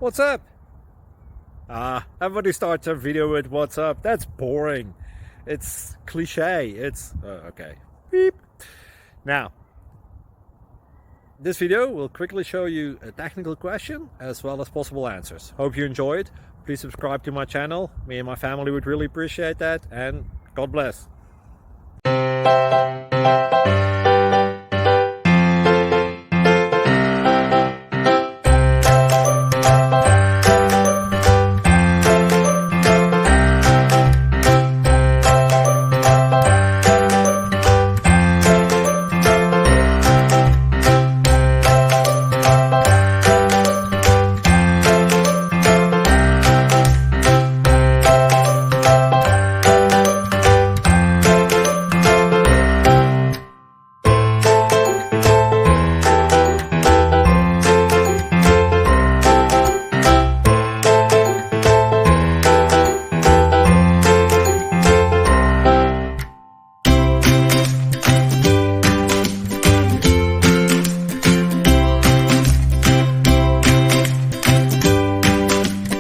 What's up? Everybody starts their video with what's up. That's boring. It's cliche. It's okay. Beep. Now, this video will quickly show you a technical question as well as possible answers. Hope you enjoyed. Please subscribe to my channel. Me and my family would really appreciate that, and God bless.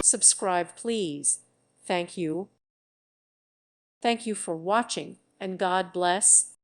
Subscribe, please. Thank you. Thank you for watching, and God bless.